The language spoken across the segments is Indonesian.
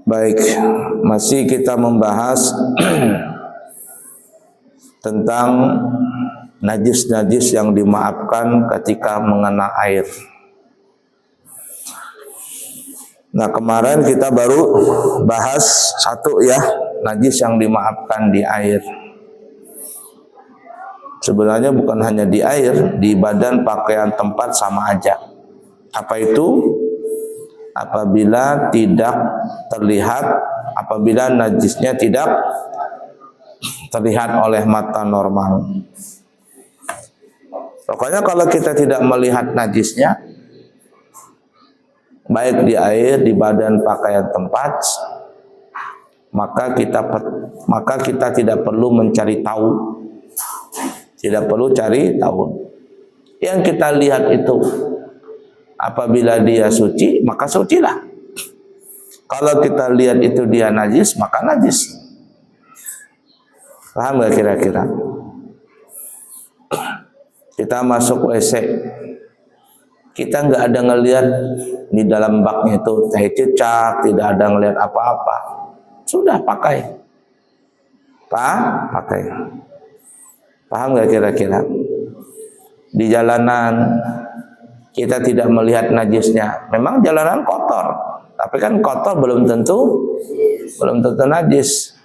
Baik, masih kita membahas tentang najis-najis yang dimaafkan ketika mengena air. Nah, kemarin kita baru bahas satu ya, najis yang dimaafkan di air. Sebenarnya bukan hanya di air, di badan, pakaian, tempat sama aja. Apa itu? Apabila tidak terlihat, apabila najisnya tidak terlihat oleh mata normal. Pokoknya kalau kita tidak melihat najisnya, baik di air, di badan, pakaian, tempat, maka kita tidak perlu mencari tahu. Tidak perlu cari tahu. Yang kita lihat itu, apabila dia suci, maka sucilah. Kalau kita lihat itu dia najis, maka najis. Paham gak kira-kira? Kita masuk WC, kita nggak ada ngelihat di dalam baknya itu teh cecak, tidak ada ngelihat apa-apa. Sudah pakai. Pakai. Paham gak kira-kira? Di jalanan kita tidak melihat najisnya. Memang jalanan kotor, tapi kan kotor belum tentu najis.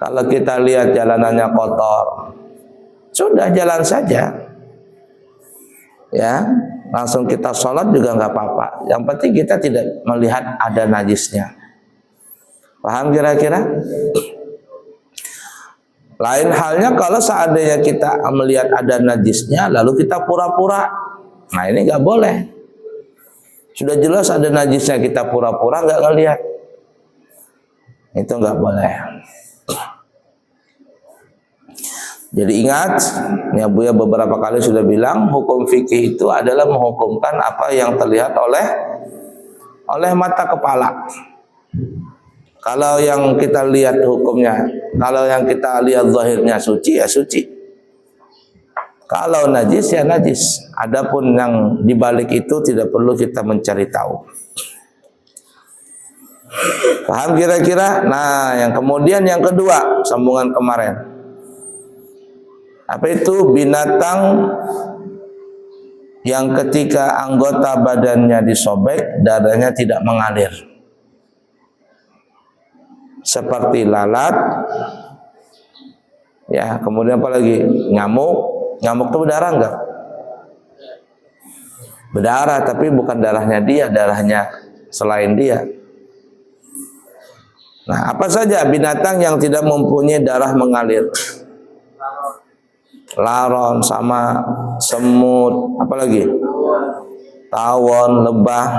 Kalau kita lihat jalanannya kotor, sudah jalan saja. Ya, langsung kita sholat juga nggak apa-apa. Yang penting kita tidak melihat ada najisnya. Paham kira-kira? Lain halnya kalau seandainya kita melihat ada najisnya, lalu kita pura-pura. Nah, ini nggak boleh. Sudah jelas ada najisnya, kita pura-pura nggak ngelihat. Itu nggak boleh. Jadi ingat, ya Buya beberapa kali sudah bilang, hukum fikih itu adalah menghukumkan apa yang terlihat oleh mata kepala. Kalau yang kita lihat hukumnya, kalau yang kita lihat zahirnya suci, ya suci. Kalau najis, ya najis. Adapun yang dibalik itu tidak perlu kita mencari tahu. Paham kira-kira? Nah, yang kemudian yang kedua, sambungan kemarin. Apa itu? Binatang yang ketika anggota badannya disobek, darahnya tidak mengalir. Seperti lalat, ya, kemudian apa lagi? Nyamuk itu berdarah enggak? Berdarah, tapi bukan darahnya dia, darahnya selain dia. Nah, apa saja binatang yang tidak mempunyai darah mengalir? Laron, sama semut, apa lagi? Tawon, lebah.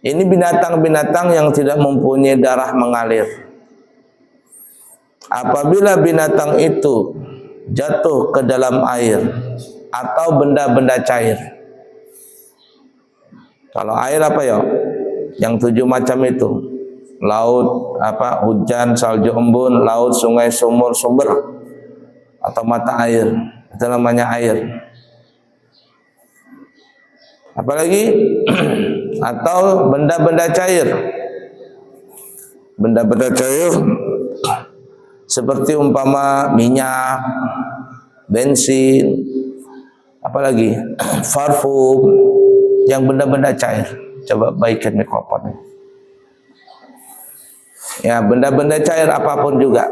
Ini binatang-binatang yang tidak mempunyai darah mengalir. Apabila binatang itu jatuh ke dalam air atau benda-benda cair. Kalau air apa ya? Yang 7 macam itu. Laut, hujan, salju embun, laut, sungai, sumur, sumber, atau mata air. Itu namanya air. Apalagi atau benda-benda cair. Benda-benda cair seperti umpama minyak, bensin, apalagi parfum, yang benda-benda cair. Coba baikkan mikrofonnya. Ya, benda-benda cair apapun juga.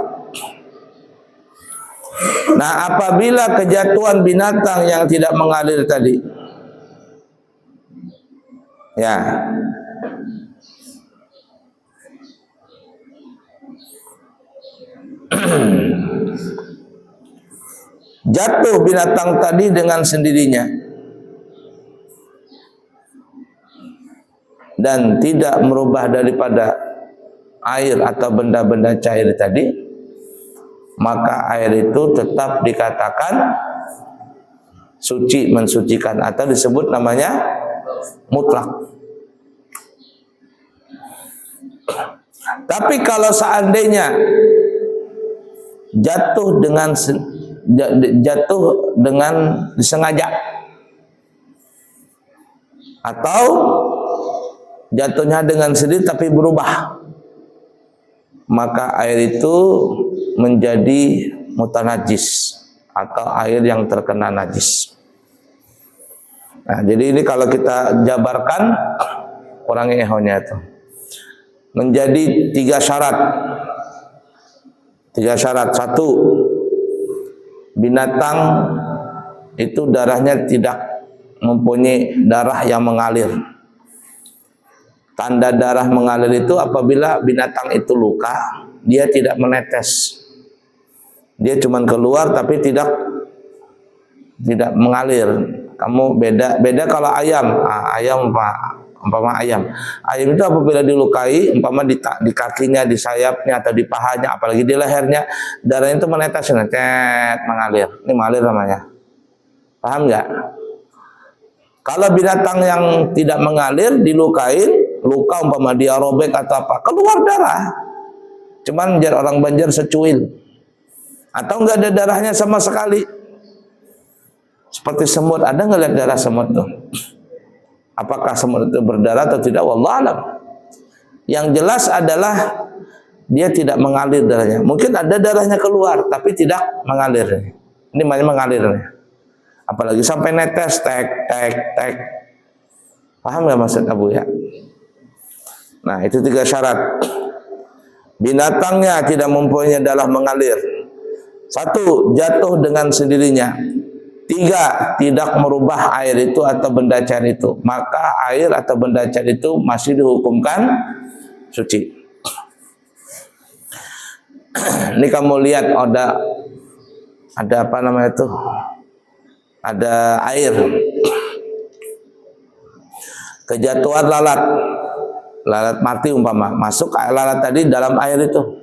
Nah, apabila kejatuhan binatang yang tidak mengalir tadi, ya, jatuh binatang tadi dengan sendirinya dan tidak merubah daripada air atau benda-benda cair tadi, maka air itu tetap dikatakan suci, mensucikan, atau disebut namanya mutlak. Tapi kalau seandainya jatuh dengan disengaja atau jatuhnya dengan sendiri tapi berubah, maka air itu menjadi mutanajis atau air yang terkena najis. Nah, jadi ini kalau kita jabarkan kurangi ehonya itu menjadi tiga syarat. Satu, binatang itu darahnya tidak mempunyai darah yang mengalir. Tanda darah mengalir itu apabila binatang itu luka, dia tidak menetes. Dia cuma keluar tapi tidak mengalir. Kamu beda kalau ayam. Ayam umpama ayam itu apabila dilukai, umpama di kakinya, di sayapnya atau di pahanya, apalagi di lehernya, darahnya itu menetes, mengalir. Ini mengalir namanya. Paham nggak? Kalau binatang yang tidak mengalir dilukain, luka umpama dia robek atau apa, keluar darah. Cuman orang Banjar secuil. Atau nggak ada darahnya sama sekali. Seperti semut, ada nggak lihat darah semut tuh? Apakah semut itu berdarah atau tidak? Wallahualam. Yang jelas adalah dia tidak mengalir darahnya. Mungkin ada darahnya keluar, tapi tidak mengalir. Ini namanya mengalir. Apalagi sampai netes, tek. Paham nggak maksud Abu ya? Nah, itu tiga syarat. Binatangnya tidak mempunyai darah mengalir. Satu, jatuh dengan sendirinya. Tiga, tidak merubah air itu atau benda cair itu. Maka air atau benda cair itu masih dihukumkan suci. Ini kamu lihat ada apa namanya itu? Ada air. Kejatuhan lalat mati umpama, masuk lalat tadi dalam air itu.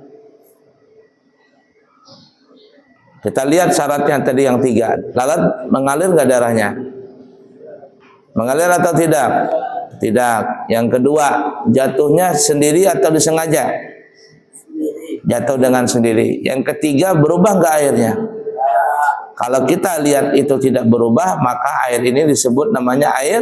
Kita lihat syaratnya tadi yang tiga. Lalat mengalir nggak darahnya? Mengalir atau tidak? Tidak. Yang kedua, jatuhnya sendiri atau disengaja? Jatuh dengan sendiri. Yang ketiga, berubah nggak airnya? Kalau kita lihat itu tidak berubah, maka air ini disebut namanya air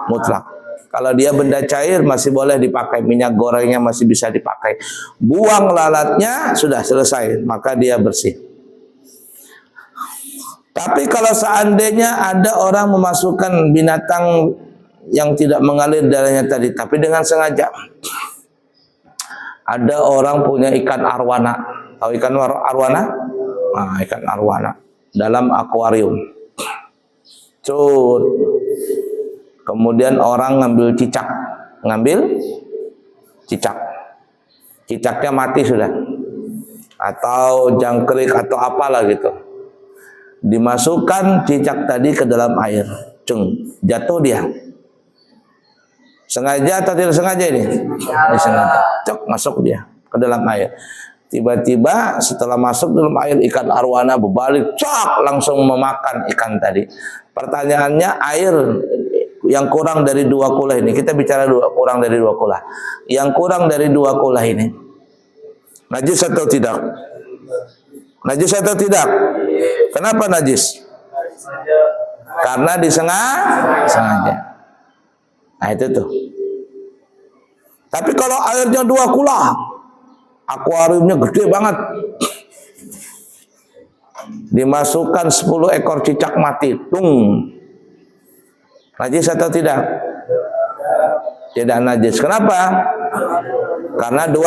mutlak. Kalau dia benda cair masih boleh dipakai, minyak gorengnya masih bisa dipakai. Buang lalatnya sudah selesai, maka dia bersih. Tapi kalau seandainya ada orang memasukkan binatang yang tidak mengalir darahnya tadi, tapi dengan sengaja. Ada orang punya ikan arwana. Tahu ikan arwana? Nah, ikan arwana dalam akuarium. Cut. Kemudian orang ngambil cicak. Cicaknya mati sudah. Atau jangkrik atau apalah gitu. Dimasukkan cicak tadi ke dalam air, jatuh dia. Sengaja atau tidak sengaja ini? Disengaja. Cok, masuk dia ke dalam air. Tiba-tiba setelah masuk dalam air, ikan arwana berbalik, cok, langsung memakan ikan tadi. Pertanyaannya, air yang kurang dari 2 kulah ini, kita bicara kurang dari 2 kulah. Yang kurang dari 2 kulah ini, najis atau tidak? Najis atau tidak? Kenapa najis? Karena disengaja. Nah itu tuh. Tapi kalau airnya 2 kulah, akuariumnya gede banget, dimasukkan 10 ekor cicak mati, najis atau tidak? Tidak najis. Kenapa? Karena 2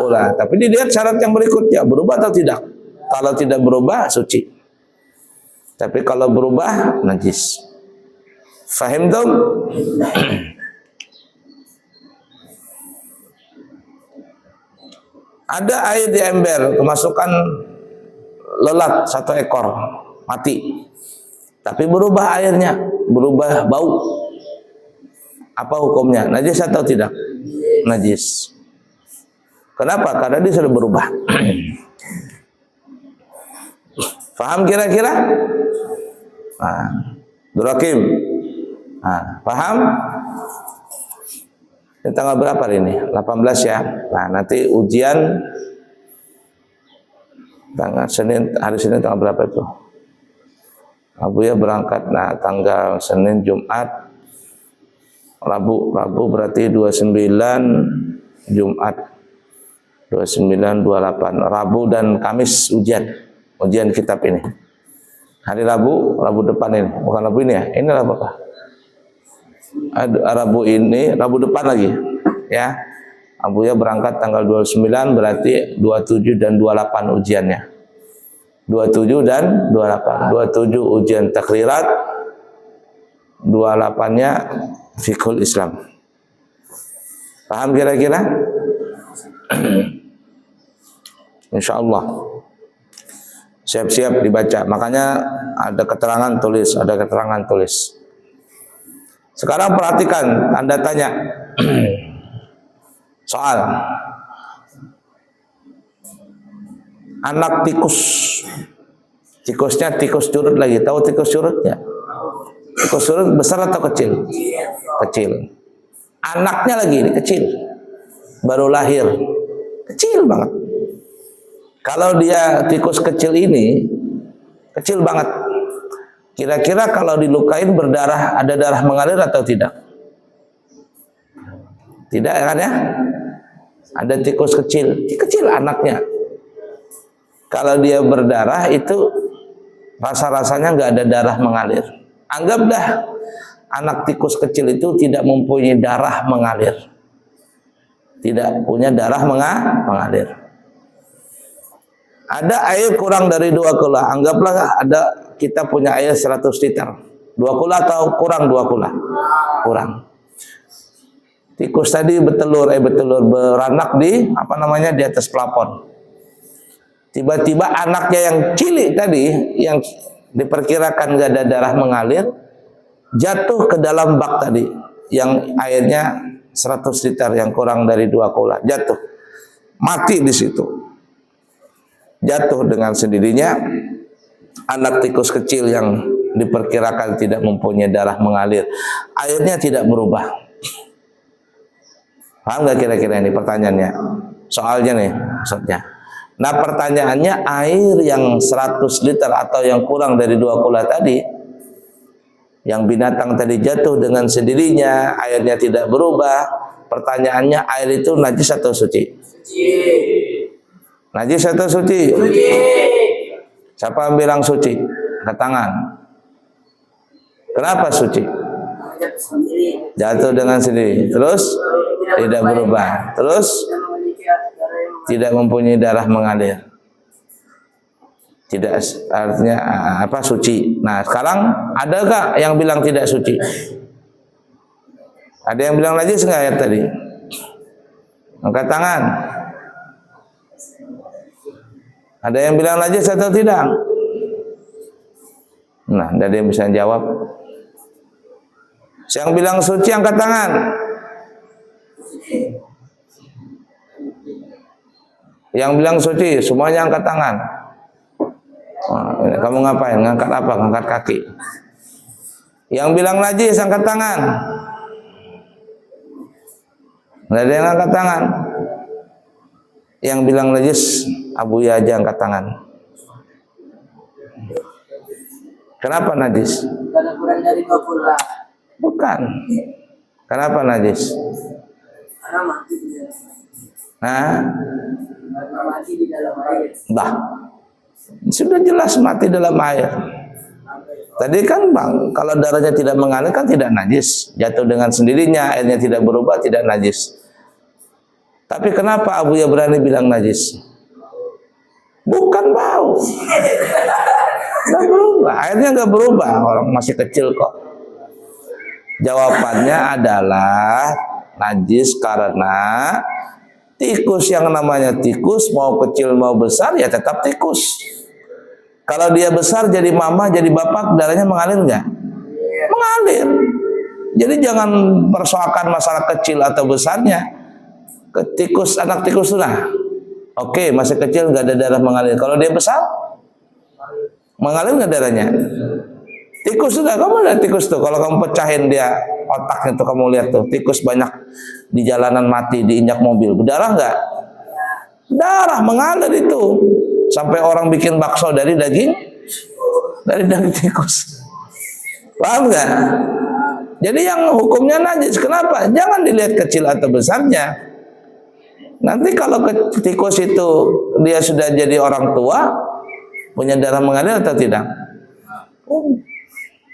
kulah. Tapi dilihat syarat yang berikutnya, berubah atau tidak? Kalau tidak berubah, suci. Tapi kalau berubah, najis. Fahim tuh? Ada air di ember, kemasukan lelat 1 ekor, mati. Tapi berubah airnya, berubah bau. Apa hukumnya? Najis atau tidak? Najis. Kenapa? Karena dia sudah berubah. Paham kira-kira? Nah, Durakim. Nah, paham? Ini tanggal berapa hari ini? 18 ya. Nah, nanti ujian tanggal Senin, hari Senin tanggal berapa itu? Abu ya berangkat, nah tanggal Senin, Jumat. Rabu berarti 29, Jumat 29, 28. Rabu dan Kamis ujian kitab ini. Hari Rabu depan ini, bukan Rabu ini ya. Ini Rabu apa? Rabu depan lagi, ya. Abuya berangkat tanggal 29, berarti 27 dan 28 ujiannya. 27 dan 28. 27 ujian takrirat, 28-nya fiqhul Islam. Paham kira-kira? Insyaallah. Siap-siap dibaca. Makanya ada keterangan tulis. Sekarang perhatikan, Anda tanya. Soal. Anak tikus. Tikusnya tikus curut lagi. Tahu tikus curutnya? Tikus curut besar atau kecil? Kecil. Anaknya lagi ini kecil. Baru lahir. Kecil banget. Kalau dia tikus kecil ini kecil banget. Kira-kira kalau dilukain berdarah, ada darah mengalir atau tidak? Tidak kan ya? Ada tikus kecil anaknya. Kalau dia berdarah itu rasa-rasanya nggak ada darah mengalir. Anggaplah anak tikus kecil itu tidak mempunyai darah mengalir. Tidak punya darah mengalir. Ada air kurang dari 2 kula. Anggaplah kita punya air 100 liter. 2 kula atau kurang 2 kula? Kurang. Tikus tadi beranak di di atas plafon. Tiba-tiba anaknya yang cilik tadi, yang diperkirakan gak ada darah mengalir, jatuh ke dalam bak tadi, yang airnya 100 liter, yang kurang dari 2 kula. Jatuh, mati di situ. Jatuh dengan sendirinya. Anak tikus kecil yang diperkirakan tidak mempunyai darah mengalir, airnya tidak berubah. Paham gak kira-kira ini pertanyaannya? Soalnya nih, maksudnya. Nah pertanyaannya, air yang 100 liter atau yang kurang dari 2 kula tadi, yang binatang tadi jatuh dengan sendirinya, airnya tidak berubah. Pertanyaannya, air itu najis atau suci? Suci. Najis atau suci? Suci. Siapa yang bilang suci? Angkat tangan. Kenapa suci? Jatuh dengan sendiri. Terus tidak berubah. Terus tidak mempunyai darah mengalir. Tidak, artinya apa? Suci. Nah, sekarang adakah yang bilang tidak suci? Ada yang bilang najis enggak ayat tadi? Angkat tangan. Ada yang bilang najis atau tidak? Nah, tidak ada yang bisa jawab. Yang bilang suci angkat tangan. Yang bilang suci semuanya angkat tangan. Nah, kamu ngapain? Ngangkat apa? Ngangkat kaki. Yang bilang najis angkat tangan. Tidak ada yang angkat tangan. Yang bilang najis, Abuya aja angkat tangan. Kenapa najis? Karena kurang dari 2 kula. Bukan. Kenapa najis? Karena mati di dalam air. Hah? Karena mati di dalam air. Bah, sudah jelas mati dalam air. Tadi kan bang, kalau darahnya tidak mengalir kan tidak najis. Jatuh dengan sendirinya, airnya tidak berubah, tidak najis. Tapi kenapa Abuya berani bilang najis? Bukan bau. Nggak berubah, airnya nggak berubah, orang masih kecil kok. Jawabannya adalah najis karena tikus yang namanya tikus, mau kecil mau besar ya tetap tikus. Kalau dia besar jadi mama, jadi bapak, darahnya mengalir nggak? Mengalir. Jadi jangan persoalkan masalah kecil atau besarnya. Tikus, anak tikus sudah. Oke, masih kecil nggak ada darah mengalir. Kalau dia besar, mengalir nggak darahnya? Tikus sudah, kamu lihat tikus tuh. Kalau kamu pecahin dia otaknya tuh, kamu lihat tuh, tikus banyak di jalanan mati, diinjak mobil. Berdarah nggak? Darah mengalir itu. Sampai orang bikin bakso dari daging tikus. Paham nggak? Jadi yang hukumnya najis, kenapa? Jangan dilihat kecil atau besarnya. Nanti kalau tikus itu dia sudah jadi orang tua, punya darah mengalir atau tidak?